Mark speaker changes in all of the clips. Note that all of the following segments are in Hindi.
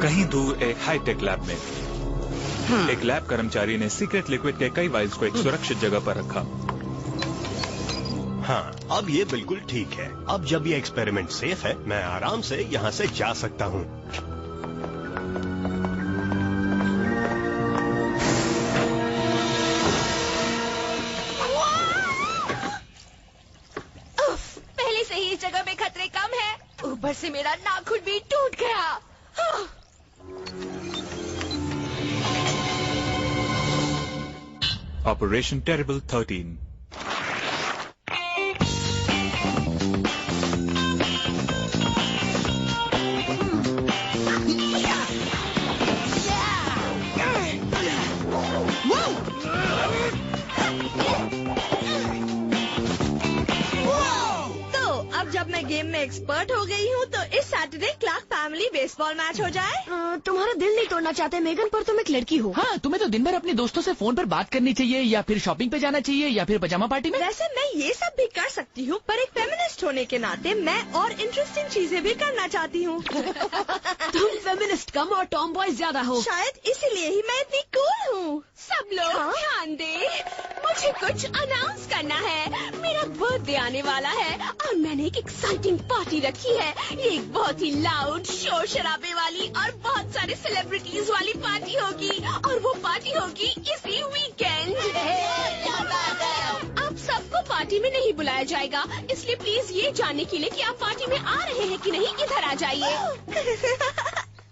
Speaker 1: कहीं दूर एक हाईटेक लैब में एक लैब कर्मचारी ने सीक्रेट लिक्विड के कई वाइल्स को एक सुरक्षित जगह पर रखा।
Speaker 2: हाँ, अब ये बिल्कुल ठीक है। अब जब ये एक्सपेरिमेंट सेफ है, मैं आराम से यहाँ से जा सकता हूँ।
Speaker 3: पहले से ही इस जगह में खतरे कम है, ऊपर से मेरा नाखून भी टूट गया।
Speaker 1: Operation terrible 13।
Speaker 3: जब मैं गेम में एक्सपर्ट हो गई हूँ तो इस Saturday Clarke family baseball match हो जाए।
Speaker 4: तुम्हारा दिल नहीं तोड़ना चाहते मेगन, पर तुम एक लड़की हो।
Speaker 5: हाँ, तुम्हें तो दिन भर अपने दोस्तों से फोन पर बात करनी चाहिए, या फिर शॉपिंग पे जाना चाहिए, या फिर पजामा पार्टी में।
Speaker 3: वैसे मैं ये सब भी कर सकती हूँ, पर एक फेमिनिस्ट होने के नाते मैं और इंटरेस्टिंग चीजें भी करना चाहती हूँ।
Speaker 4: तुम फेमिनिस्ट कम और टॉम बॉय ज्यादा हो।
Speaker 3: शायद इसीलिए ही मैं इतनी कूल हूँ। सब लोग ध्यान दे, मुझे कुछ अनाउंस करना है। मेरा बर्थडे आने वाला है और मैंने एक एक्साइटिंग पार्टी रखी है। ये एक बहुत ही लाउड, शोर शराबे वाली और बहुत सारे सेलिब्रिटीज वाली पार्टी होगी, और वो पार्टी होगी इसी वीकेंड। अब सबको पार्टी में नहीं बुलाया जाएगा, इसलिए प्लीज ये जानने के लिए कि आप पार्टी में आ रहे हैं कि नहीं, इधर आ जाइए।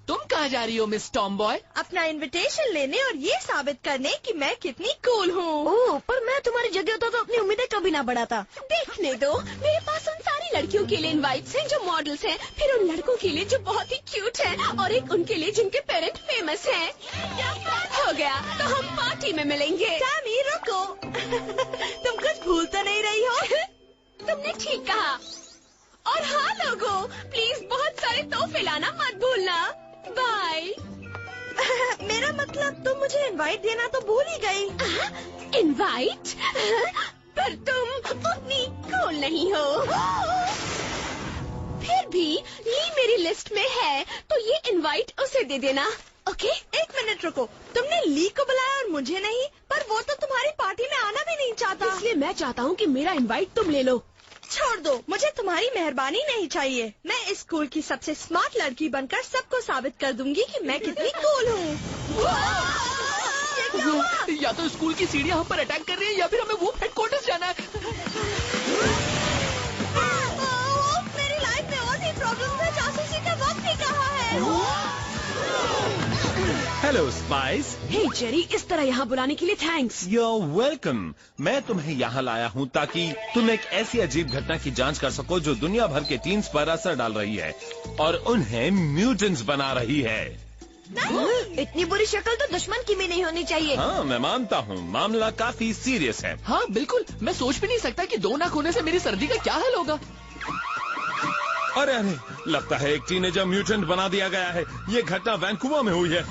Speaker 5: तुम कहाँ जा रही हो मिस टॉम बॉय?
Speaker 3: अपना इनविटेशन लेने और ये साबित करने कि मैं कितनी कूल हूँ।
Speaker 4: ओह, पर मैं तुम्हारी जगह होता तो अपनी उम्मीदें कभी ना बढ़ाता।
Speaker 3: देखने दो, मेरे पास उन सारी लड़कियों के लिए इनवाइट्स हैं जो मॉडल्स हैं, फिर उन लड़कों के लिए जो बहुत ही क्यूट हैं, और एक उनके लिए जिनके पेरेंट फेमस हैं। हो गया, तो हम पार्टी में मिलेंगे। टैमी रुको, तुम कुछ भूल तो नहीं रही हो? तुमने ठीक कहा। और हाँ लोगों, प्लीज बहुत सारे तोहफे लाना मत भूलना। बाय। मेरा मतलब तुम मुझे इनवाइट देना तो भूल ही गई। इनवाइट? पर तुम उतनी कूल नहीं हो। फिर भी ली मेरी लिस्ट में है, तो ये इनवाइट उसे दे देना। ओके? एक मिनट रुको, तुमने ली को बुलाया और मुझे नहीं, पर वो तो तुम्हारी पार्टी में आना भी नहीं चाहता।
Speaker 4: इसलिए मैं चाहता हूँ कि मेरा इनवाइट तुम ले लो।
Speaker 3: छोड़ दो, मुझे तुम्हारी मेहरबानी नहीं चाहिए। मैं इस स्कूल की सबसे स्मार्ट लड़की बनकर सबको साबित कर दूंगी कि मैं कितनी कूल हूँ।
Speaker 5: या तो स्कूल की सीढ़ियाँ हम पर अटैक कर रही है, या फिर हमें वो हेडक्वार्टर्स जाना है।
Speaker 3: मेरी लाइफ में और भी प्रॉब्लम्स है, जासूसी का वक्त भी कहाँ है?
Speaker 6: Hello spice.
Speaker 4: हे जेरी, इस तरह यहाँ बुलाने के लिए थैंक्स।
Speaker 6: You're welcome. मैं तुम्हें यहाँ लाया हूँ ताकि तुम एक ऐसी अजीब घटना की जांच कर सको जो दुनिया भर के टीन्स पर असर डाल रही है और उन्हें म्यूटेंट्स बना रही है।
Speaker 4: इतनी बुरी शक्ल तो दुश्मन की भी नहीं होनी चाहिए।
Speaker 6: हाँ, मैं मानता हूँ, मामला काफी सीरियस है।
Speaker 5: हाँ बिल्कुल, मैं सोच भी नहीं सकता कि 2 नाक होने से मेरी सर्दी का क्या हाल होगा।
Speaker 6: अरे अरे, लगता है एक टीनेजर म्यूटेंट बना दिया गया है। ये घटना वैंकूवर में हुई है।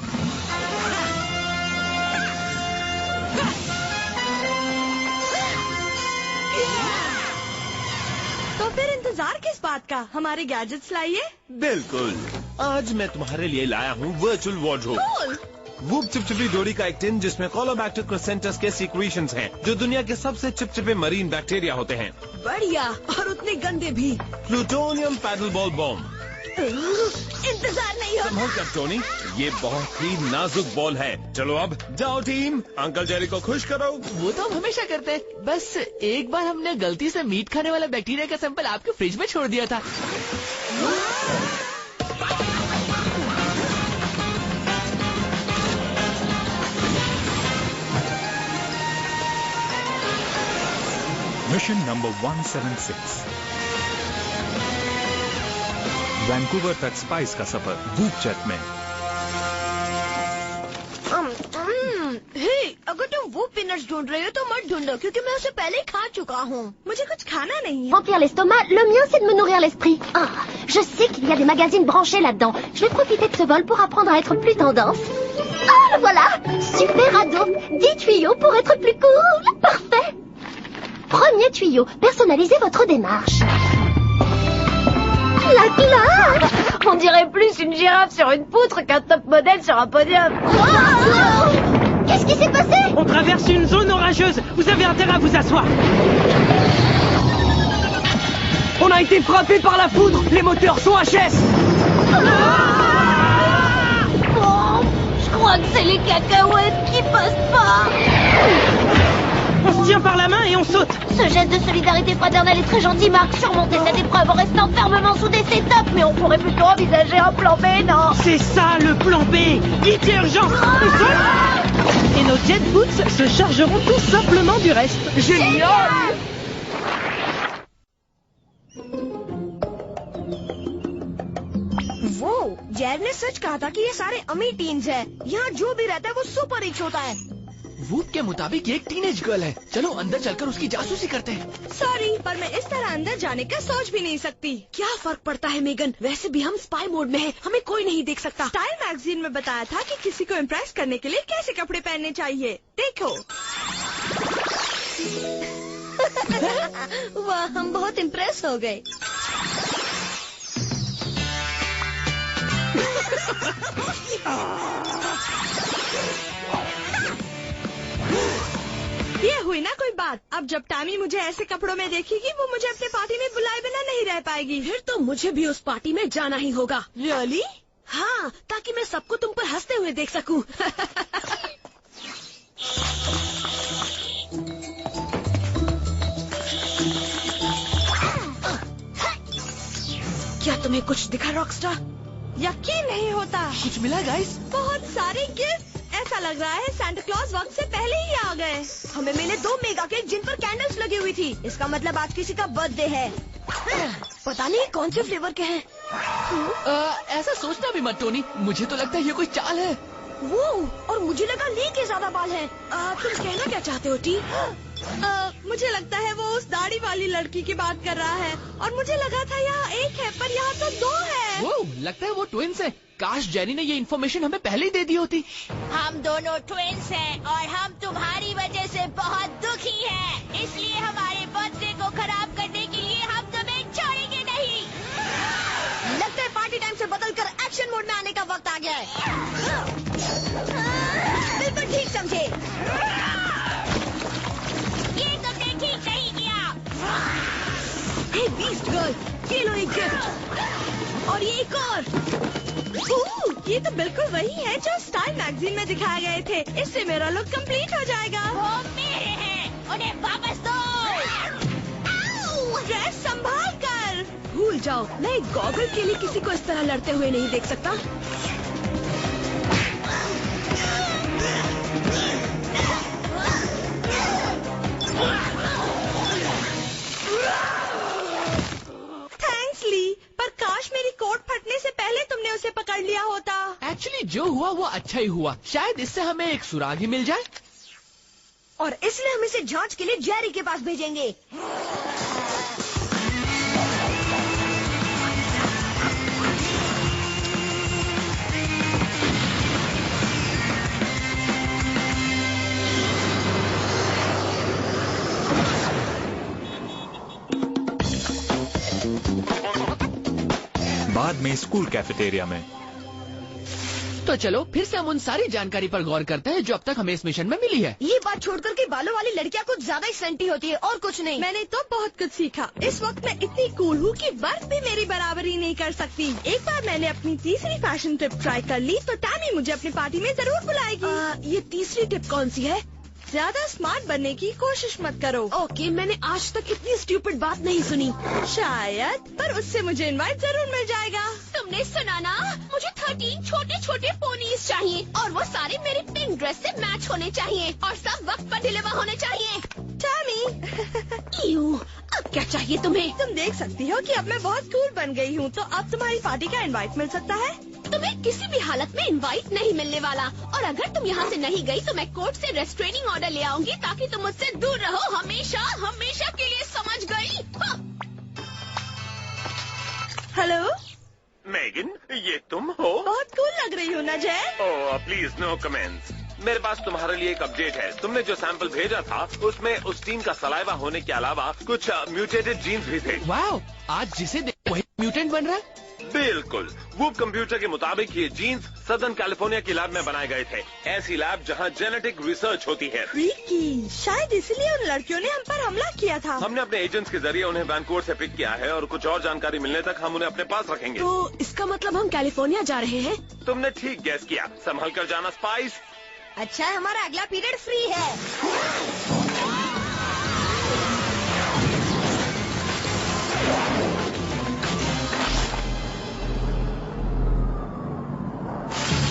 Speaker 3: तो फिर इंतजार किस बात का? हमारे गैजेट्स लाइए।
Speaker 6: बिल्कुल, आज मैं तुम्हारे लिए लाया हूँ वर्चुअल वार्डरोब। वूप चिपचिपी डोरी का एक टिन जिसमें कोलोबैक्टर क्रोसेंटस के सीक्रेशंस हैं, जो दुनिया के सबसे चिपचिपे मरीन बैक्टीरिया होते हैं।
Speaker 4: बढ़िया, और उतने गंदे भी।
Speaker 6: Plutonium paddle ball bomb.
Speaker 3: इंतजार नहीं होता।
Speaker 6: संभल कर टोनी, ये बहुत ही नाजुक बॉल है। चलो अब जाओ टीम, अंकल जेरी को खुश करो।
Speaker 5: वो तो हम हमेशा करते हैं। बस एक बार हमने गलती से मीट खाने वाला बैक्टीरिया का सैंपल आपके फ्रिज में छोड़ दिया था।
Speaker 1: Mission number 176। वैंकूवर तक स्पाइस का सफर वूप जेट में।
Speaker 4: हे, अगर तुम वो पिनट्स ढूंढ रहे हो तो मत ढूंढो, क्योंकि मैं उसे पहले ही खा चुका हूँ।
Speaker 3: मुझे कुछ खाना नहीं है।
Speaker 7: Remplir l'estomac, le mien c'est de me nourrir l'esprit. Ah, je sais qu'il y a des magazines branchés là-dedans. Je vais profiter de ce vol pour apprendre à être plus tendance. Ah, le voilà! Super ado! 10 tuyaux pour être plus cool! Parfait! Premier tuyau, personnalisez votre démarche. La classe! On dirait
Speaker 4: verrai plus une girafe sur une poutre qu'un top modèle sur un podium.
Speaker 7: Qu'est-ce qui s'est passé?
Speaker 8: On traverse une zone orageuse. Vous avez intérêt à vous asseoir. On a été frappé par la foudre. Les moteurs sont HS.
Speaker 4: Je crois que c'est les cacahuètes qui passent pas.
Speaker 8: On se tient par la main et on saute.
Speaker 7: Ce geste de solidarité fraternelle est très gentil, Marc. Surmonter cette épreuve en restant fermement soudés, c'est top. Mais on pourrait plutôt envisager un plan B, non?
Speaker 8: C'est ça le plan B. Vite et urgent. On saute. Et nos jet boots se chargeront tout simplement du reste. Génial.
Speaker 4: वो जैद ने सच कहा था कि ये सारे अमीर टीन्स हैं। यहाँ जो भी रहता है वो सुपर रिच होता है।
Speaker 5: वूप के मुताबिक ये एक टीनेज गर्ल है। चलो अंदर चलकर उसकी जासूसी करते हैं।
Speaker 3: सॉरी, पर मैं इस तरह अंदर जाने का सोच भी नहीं सकती। क्या फर्क पड़ता है मेगन, वैसे भी हम स्पाई मोड में हैं, हमें कोई नहीं देख सकता। स्टाइल मैगजीन में बताया था कि किसी को इम्प्रेस करने के लिए कैसे कपड़े पहनने चाहिए। देखो।
Speaker 4: वाह, हम बहुत इम्प्रेस हो गए।
Speaker 3: ये हुई ना कोई बात। अब जब टैमी मुझे ऐसे कपड़ों में देखेगी, वो मुझे अपने पार्टी में बुलाए बिना नहीं रह पाएगी। फिर तो मुझे भी उस पार्टी में जाना ही होगा। रियली? हाँ, ताकि मैं सबको तुम पर हंसते हुए देख सकूं। क्या तुम्हें कुछ दिखा रॉकस्टार? यकीन नहीं होता।
Speaker 5: कुछ मिला गाइस?
Speaker 3: बहुत सारे गिफ्ट। ऐसा लग रहा है सांता क्लॉज वक्त से पहले ही आ गए।
Speaker 4: हमें मिले 2 मेगा केक जिन पर कैंडल्स लगी हुई थी। इसका मतलब आज किसी का बर्थडे है। पता नहीं कौन से फ्लेवर के हैं।
Speaker 5: ऐसा सोचना भी मत टोनी, मुझे तो लगता है ये कोई चाल है।
Speaker 4: वो, और मुझे लगा ली के ज्यादा बाल हैं।
Speaker 3: तुम कहना क्या चाहते हो टी? मुझे लगता है वो उस दाढ़ी वाली लड़की की बात कर रहा है, और मुझे लगा था यहाँ एक है पर यहाँ तो 2 है।
Speaker 5: वो लगता है वो ट्विंस है। काश जेनी ने ये इन्फॉर्मेशन हमें पहले ही दे दी होती।
Speaker 4: हम दोनों ट्विंस हैं और हम तुम्हारी वजह से बहुत दुखी हैं। इसलिए हमारे बर्थडे को खराब करने के लिए हम तुम्हें छोड़ेंगे नहीं। लगता है पार्टी टाइम से बदलकर एक्शन मोड में आने का वक्त आ गया है। बिल्कुल ठीक समझे। ये तुमने ठीक नहीं किया।
Speaker 3: हे बीस्ट गर्ल, ये लो एक गिफ्ट, और ये एक और। ये तो बिल्कुल वही है जो स्टाइल मैगजीन में दिखाए गए थे। इससे मेरा लुक कंप्लीट हो जाएगा।
Speaker 4: वो मेरे हैं, उन्हें वापस दो।
Speaker 3: ड्रेस संभाल कर। भूल जाओ, मैं एक गॉगल के लिए किसी को इस तरह लड़ते हुए नहीं देख सकता। थैंक्स ली, पर काश मेरी कोट फटने से पहले तुमने उसे पकड़ लिया होता।
Speaker 5: एक्चुअली जो हुआ वो अच्छा ही हुआ। शायद इससे हमें एक सुराग ही मिल जाए।
Speaker 4: और इसलिए हम इसे जांच के लिए जेरी के पास भेजेंगे।
Speaker 1: बाद में स्कूल कैफेटेरिया में।
Speaker 5: तो चलो फिर से हम उन सारी जानकारी पर गौर करते हैं जो अब तक हमें इस मिशन में मिली है।
Speaker 4: ये बात छोड़कर कि बालों वाली लड़कियां कुछ ज्यादा ही सेंटी होती है और कुछ नहीं।
Speaker 3: मैंने तो बहुत कुछ सीखा। इस वक्त मैं इतनी कूल हूँ कि बर्फ भी मेरी बराबरी नहीं कर सकती। एक बार मैंने अपनी तीसरी फैशन टिप ट्राई कर ली तो टैमी मुझे अपनी पार्टी में जरूर बुलाएगी। ये तीसरी टिप कौन सी है? ज्यादा स्मार्ट बनने की कोशिश मत करो। ओके, मैंने आज तक इतनी स्टूपिड बात नहीं सुनी। शायद, पर उससे मुझे इनवाइट जरूर मिल जाएगा।
Speaker 7: तुमने सुना ना? मुझे 13 छोटे छोटे पोनीज चाहिए और वो सारे मेरी पिंक ड्रेस से मैच होने चाहिए और सब वक्त पर डिलीवर होने चाहिए।
Speaker 3: टैमी, अब क्या चाहिए तुम्हें? तुम देख सकती हो कि अब मैं बहुत कूल बन गई हूँ, तो अब तुम्हारी पार्टी का इनवाइट मिल सकता है।
Speaker 7: तुम्हें किसी भी हालत में इनवाइट नहीं मिलने वाला, और अगर तुम यहाँ से नहीं गई तो मैं कोर्ट से रेस्ट्रेनिंग ऑर्डर ले आऊंगी ताकि तुम मुझसे दूर रहो, हमेशा हमेशा के लिए, समझ गई?
Speaker 3: हेलो
Speaker 2: मेगन, ये तुम हो?
Speaker 3: बहुत कूल लग रही हो ना Jai?
Speaker 6: Oh please no comments. मेरे पास तुम्हारे लिए एक अपडेट है। तुमने जो सैंपल भेजा था उसमें उस टीम का सलाइवा होने के अलावा कुछ म्यूटेटेड जीन्स भी थे।
Speaker 5: वाह, आज जिसे देख वही म्यूटेंट बन रहा है।
Speaker 6: बिल्कुल। वूप कंप्यूटर के मुताबिक ये जीन्स सदर्न कैलिफोर्निया की लैब में बनाए गए थे। ऐसी लैब जहाँ जेनेटिक रिसर्च होती है।
Speaker 4: फ्रीकी, शायद इसलिए उन लड़कियों ने हम पर हमला किया था।
Speaker 6: हमने अपने एजेंट्स के जरिए उन्हें वैंकूवर से पिक किया है और कुछ और जानकारी मिलने तक हम उन्हें अपने पास रखेंगे।
Speaker 3: तो इसका मतलब हम कैलिफोर्निया जा रहे हैं?
Speaker 6: तुमने ठीक गैस किया। संभल कर जाना स्पाइस।
Speaker 4: अच्छा, हमारा अगला पीरियड फ्री है।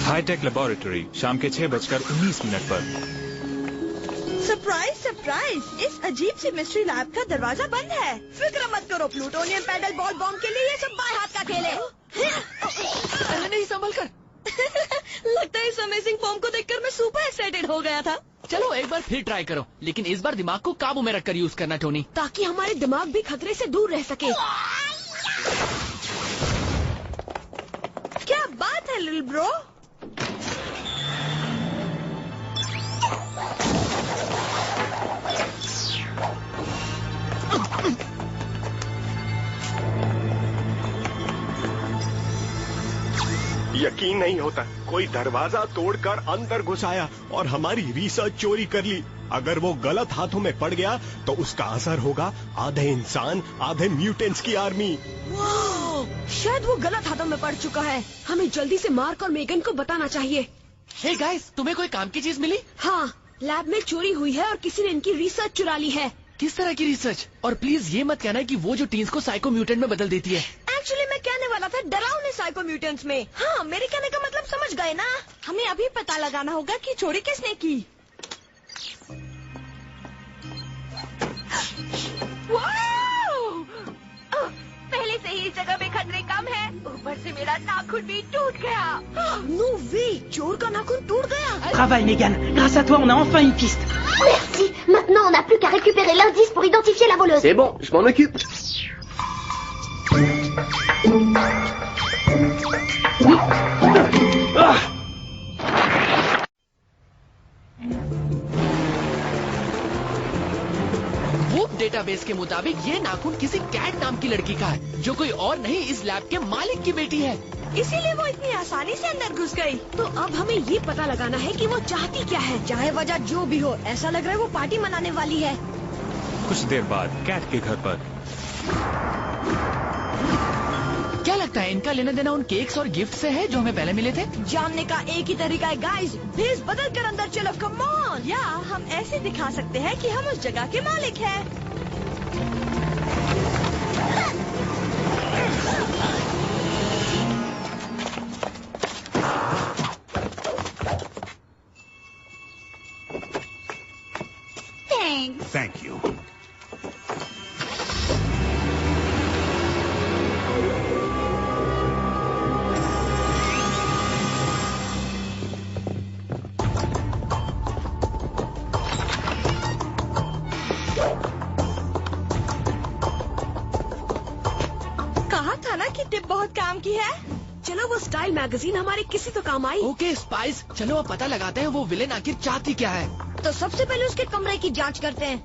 Speaker 1: हाईटेक लेबोरेटरी शाम के 6:19 पर।
Speaker 4: सरप्राइज सरप्राइज, इस अजीब सी मिस्ट्री लैब का दरवाजा बंद है। फिक्र मत करो, प्लूटोनियम पैडल बॉल बॉम्ब के लिए ये सब बाएं हाथ का खेल है।
Speaker 5: अरे नहीं, संभल कर।
Speaker 3: लगता है इस अमेजिंग फॉर्म को देखकर मैं सुपर एक्साइटेड हो गया था।
Speaker 5: चलो एक बार फिर ट्राई करो, लेकिन इस बार दिमाग को काबू में रखकर यूज करना टोनी,
Speaker 3: ताकि हमारे दिमाग भी खतरे से दूर रह सके।
Speaker 4: क्या बात है लिटिल ब्रो।
Speaker 2: यकीन नहीं होता, कोई दरवाजा तोड़कर अंदर घुस आया और हमारी रिसर्च चोरी कर ली। अगर वो गलत हाथों में पड़ गया तो उसका असर होगा आधे इंसान आधे म्यूटेंट्स की आर्मी।
Speaker 3: शायद वो गलत हाथों में पड़ चुका है। हमें जल्दी से मार्क और मेगन को बताना चाहिए।
Speaker 5: हे गाइस, तुम्हें कोई काम की चीज मिली?
Speaker 3: हाँ, लैब में चोरी हुई है और किसी ने इनकी रिसर्च चुरा ली है।
Speaker 5: किस तरह की रिसर्च? और प्लीज ये मत कहना कि वो जो टीन्स को साइको म्यूटेंट में बदल देती है।
Speaker 4: एक्चुअली मैं कहने वाला था डरावने साइको म्यूटेंट्स में। हाँ, मेरे कहने का मतलब समझ गए ना। हमें अभी पता लगाना होगा कि चोरी किसने की।
Speaker 3: पहले से ही इस जगह में खतरे कम है, ऊपर से मेरा नाखून भी टूट गया। नो वे, चोर का नाखून टूट गया।
Speaker 8: Travail, Megan. Grâce à toi, on a enfin une piste.
Speaker 7: Merci. Maintenant, on n'a plus qu'à récupérer l'indice pour identifier la voleuse.
Speaker 9: C'est bon, je m'en occupe.
Speaker 5: Whoop database के मुताबिक ये नाखून किसी कैट नाम की लड़की का है, जो कोई और नहीं इस लैब के मालिक की बेटी है।
Speaker 4: इसीलिए वो इतनी आसानी से अंदर घुस गई।
Speaker 3: तो अब हमें ये पता लगाना है कि वो चाहती क्या है।
Speaker 4: चाहे वजह जो भी हो, ऐसा लग रहा है वो पार्टी मनाने वाली है।
Speaker 1: कुछ देर बाद कैट के घर पर।
Speaker 5: क्या लगता है इनका लेना देना उन केक्स और गिफ्ट से है जो हमें पहले मिले थे?
Speaker 4: जानने का एक ही तरीका है गाइस, भेस बदल कर अंदर चलो, कम ऑन। या हम ऐसे दिखा सकते हैं कि हम उस जगह के मालिक हैं।
Speaker 2: Thank you.
Speaker 4: कहा था ना कि टिप बहुत काम की है।
Speaker 3: चलो, वो स्टाइल मैगजीन हमारे किसी तो काम आई।
Speaker 5: ओके स्पाइस, चलो अब पता लगाते हैं वो विलेन आखिर चाहती क्या है।
Speaker 4: तो सबसे पहले उसके कमरे की जांच करते हैं।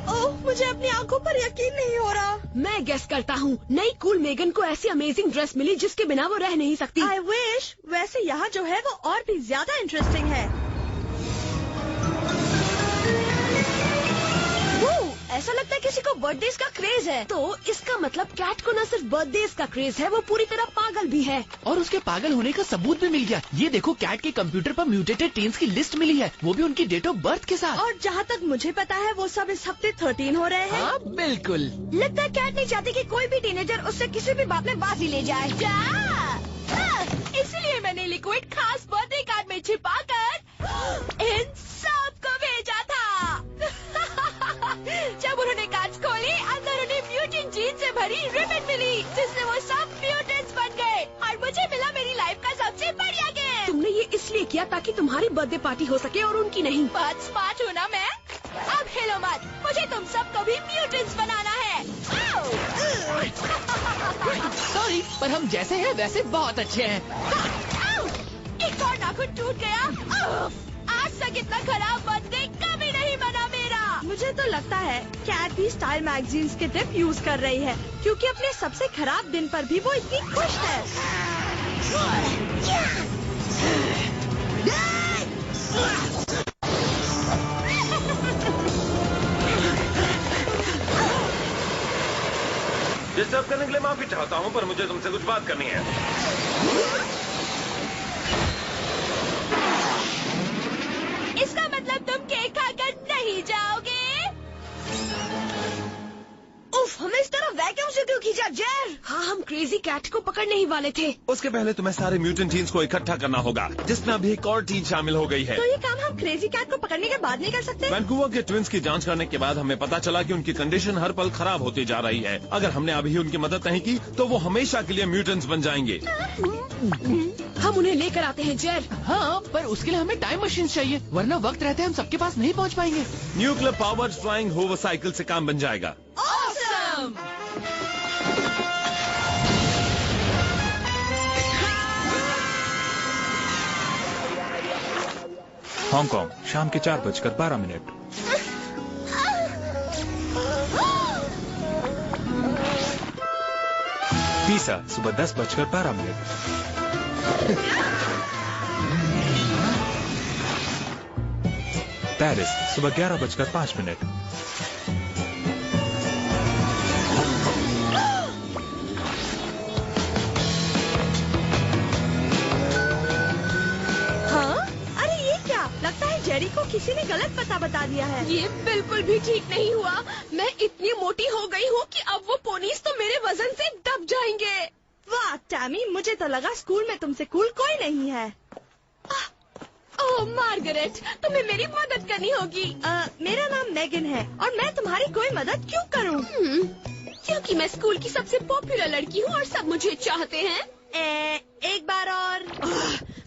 Speaker 4: ओह, मुझे अपनी आंखों पर यकीन नहीं हो रहा।
Speaker 3: मैं गेस करता हूँ, नई कूल मेगन को ऐसी अमेजिंग ड्रेस मिली जिसके बिना वो रह नहीं सकती।
Speaker 4: I wish. वैसे यहाँ जो है वो और भी ज्यादा इंटरेस्टिंग है। ऐसा लगता है किसी को बर्थडेज का क्रेज है।
Speaker 3: तो इसका मतलब कैट को न सिर्फ बर्थडेज का क्रेज है, वो पूरी तरह पागल भी है।
Speaker 5: और उसके पागल होने का सबूत भी मिल गया। ये देखो, कैट के कंप्यूटर पर म्यूटेटेड टीन्स की लिस्ट मिली है, वो भी उनकी डेट ऑफ बर्थ के साथ।
Speaker 4: और जहाँ तक मुझे पता है वो सब इस हफ्ते 13 हो रहे हैं।
Speaker 5: हाँ बिल्कुल।
Speaker 4: लगता है कैट नहीं चाहती कि कोई भी टीनेजर उससे किसी भी बात में बाजी ले जाए।
Speaker 3: इसलिए मैंने लिक्विड खास बर्थडे कार्ड में छिपाकर इन सबको भेजा था। जब उन्होंने कांच खोली, अंदर उन्हें म्यूटेंट जीन से भरी रिबन मिली, जिससे वो सब म्यूटेंट्स बन गए और मुझे मिला मेरी लाइफ का सबसे बढ़िया गिफ्ट। तुमने ये इसलिए किया ताकि तुम्हारी बर्थडे पार्टी हो सके और उनकी नहीं। बहुत स्मार्ट हूँ ना मैं। अब हिलो मत, मुझे तुम सबको भी म्यूटेंट्स बनाना है।
Speaker 5: सॉरी, पर हम जैसे हैं वैसे बहुत अच्छे हैं।
Speaker 3: एक और नाखून टूट गया। आज तक इतना खराब बर्थडे कभी नहीं बना मेरा।
Speaker 8: मुझे तो लगता है कैट भी स्टाइल मैगजीन्स के टिप यूज कर रही है, क्योंकि अपने सबसे खराब दिन पर भी वो इतनी खुश है।
Speaker 6: डिस्टर्ब करने के लिए माफी चाहता हूँ, पर मुझे तुमसे कुछ बात करनी है।
Speaker 4: इसका मतलब तुम केक खाकर नहीं जाओगे?
Speaker 8: उफ, हमें इस तरह वैक्यूम से क्यों खींचा जेर?
Speaker 3: हाँ, हम क्रेजी कैट को पकड़ने ही वाले थे।
Speaker 6: उसके पहले तुम्हें सारे म्यूटेंट टीन्स को इकट्ठा करना होगा, जिसमें अभी एक और टीम शामिल हो गई है।
Speaker 8: तो ये काम हम क्रेजी कैट को पकड़ने के बाद नहीं कर सकते?
Speaker 6: वैंकूवर के ट्विंस की जांच करने के बाद हमें पता चला कि उनकी कंडीशन हर पल खराब होती जा रही है। अगर हमने अभी उनकी मदद नहीं की तो वो हमेशा के लिए म्यूटेंट्स बन जाएंगे।
Speaker 3: हम उन्हें लेकर आते हैं जेर।
Speaker 5: हाँ, पर उसके लिए हमें टाइम मशीन चाहिए, वरना वक्त रहते हम सबके पास नहीं पहुंच पाएंगे।
Speaker 6: Nuclear powered flying hover cycle से काम बन जाएगा।
Speaker 4: Awesome!
Speaker 1: हांगकांग, शाम के 4:12। पीसा, सुबह 10:12। पेरिस, सुबह 11:05।
Speaker 8: जेरी को किसी ने गलत पता बता दिया है।
Speaker 3: ये बिल्कुल भी ठीक नहीं हुआ। मैं इतनी मोटी हो गई हूँ कि अब वो पोनीस तो मेरे वजन से दब जाएंगे।
Speaker 8: वाह टैमी, मुझे तो लगा स्कूल में तुमसे कूल कोई नहीं है।
Speaker 3: ओह मार्गरेट, तुम्हें मेरी मदद करनी होगी।
Speaker 8: मेरा नाम मेगन है और मैं तुम्हारी कोई मदद क्यों करूँ?
Speaker 3: क्योंकि मैं स्कूल की सबसे पॉपुलर लड़की हूँ और सब मुझे चाहते हैं।
Speaker 8: एक बार और।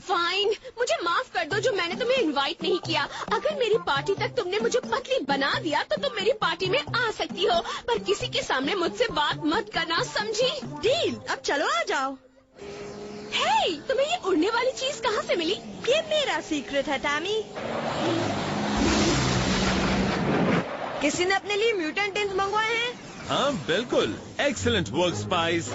Speaker 3: फाइन, मुझे माफ कर दो जो मैंने तुम्हें इनवाइट नहीं किया। अगर मेरी पार्टी तक तुमने मुझे पतली बना दिया तो तुम मेरी पार्टी में आ सकती हो, पर किसी के सामने मुझसे बात मत करना, समझी?
Speaker 8: डील। अब चलो आ जाओ।
Speaker 3: हे, तुम्हें ये उड़ने वाली चीज कहाँ से मिली?
Speaker 8: ये मेरा सीक्रेट है टैमी। किसी ने अपने लिए म्यूटेंट टिन्स मंगवाए हैं?
Speaker 6: हाँ बिल्कुल, excellent work spice.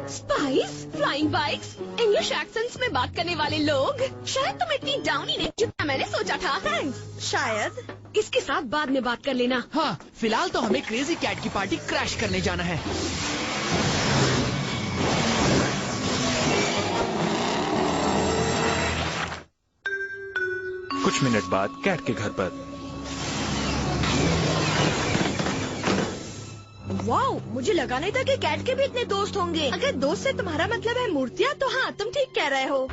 Speaker 3: Spice, flying bikes, English accents में बात करने वाले लोग। शायद तुम इतनी डाउनी नहीं जितना मैंने सोचा था।
Speaker 8: थैंक्स। शायद
Speaker 3: इसके साथ बाद में बात कर लेना।
Speaker 5: हाँ, फिलहाल तो हमें क्रेजी कैट की पार्टी क्रैश करने जाना है।
Speaker 1: कुछ मिनट बाद कैट के घर पर।
Speaker 8: वाओ, मुझे लगा नहीं था कि कैट के भी इतने दोस्त होंगे। अगर दोस्त से तुम्हारा मतलब है मूर्तियाँ, तो हाँ तुम ठीक कह रहे हो।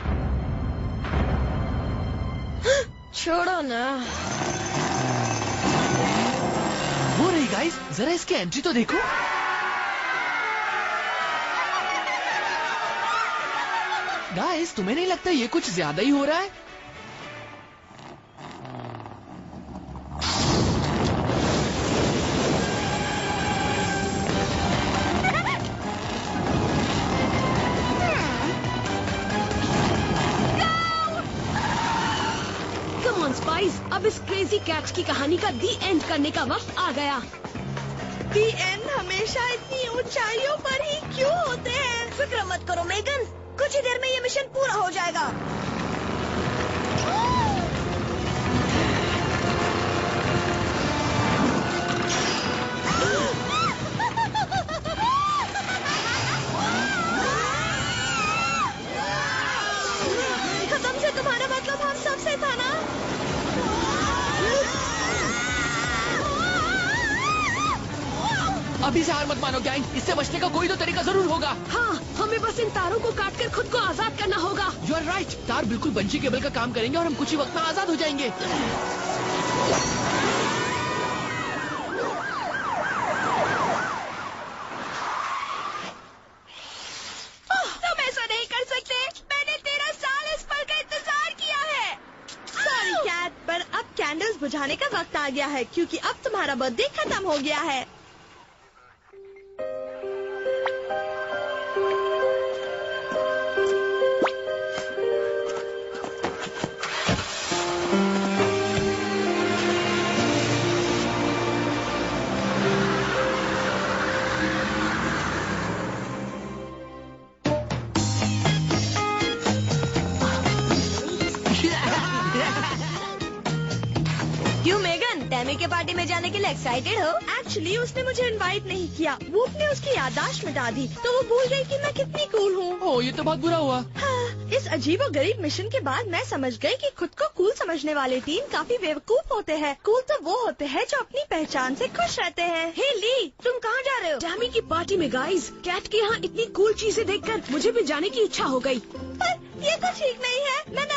Speaker 8: छोड़ो ना।
Speaker 5: वो रही गाइस, जरा इसकी एंट्री तो देखो। गाइस, तुम्हें नहीं लगता ये कुछ ज्यादा ही हो रहा है?
Speaker 3: स्पाइस, अब इस क्रेजी कैट की कहानी का दी एंड करने का वक्त आ गया।
Speaker 8: दी एंड हमेशा इतनी ऊंचाइयों पर ही क्यों होते हैं? फिक्र मत करो मेगन, कुछ ही देर में ये मिशन पूरा हो जाएगा। खत्म से तुम्हारा मतलब हम सबसे था ना?
Speaker 5: अभी से हार मत मानो गैंग, इससे बचने का कोई तो तरीका जरूर होगा।
Speaker 3: हाँ, हमें बस इन तारों को काटकर खुद को आजाद करना होगा।
Speaker 5: यू आर राइट, तार बिल्कुल बंशी केबल का काम करेंगे और हम कुछ ही वक्त में आजाद हो जाएंगे।
Speaker 8: तुम ऐसा नहीं कर सकते, मैंने 13 साल इस पल का इंतजार किया है। सॉरी कैट, पर अब कैंडल्स बुझाने का वक्त आ गया है, क्योंकि अब तुम्हारा बर्थडे खत्म हो गया है।
Speaker 4: लोरी के पार्टी में जाने के लिए एक्साइटेड हो?
Speaker 8: एक्चुअली उसने मुझे इनवाइट नहीं किया। वो ने उसकी याददाश्त मिटा दी तो वो भूल गई कि मैं कितनी कूल हूँ।
Speaker 5: ओह, ये तो बहुत बुरा हुआ।
Speaker 8: हाँ, इस अजीबो गरीब मिशन के बाद मैं समझ गई कि खुद को कूल समझने वाले टीम काफी बेवकूफ होते हैं। कूल तो वो होते हैं जो अपनी पहचान से खुश रहते हैं।
Speaker 3: हे ली, तुम कहाँ जा रहे हो? डैमी की पार्टी में गाइस। कैट के यहाँ इतनी कूल चीजें देखकर मुझे भी जाने की इच्छा हो गई।
Speaker 8: पर ये तो ठीक नहीं है। मैं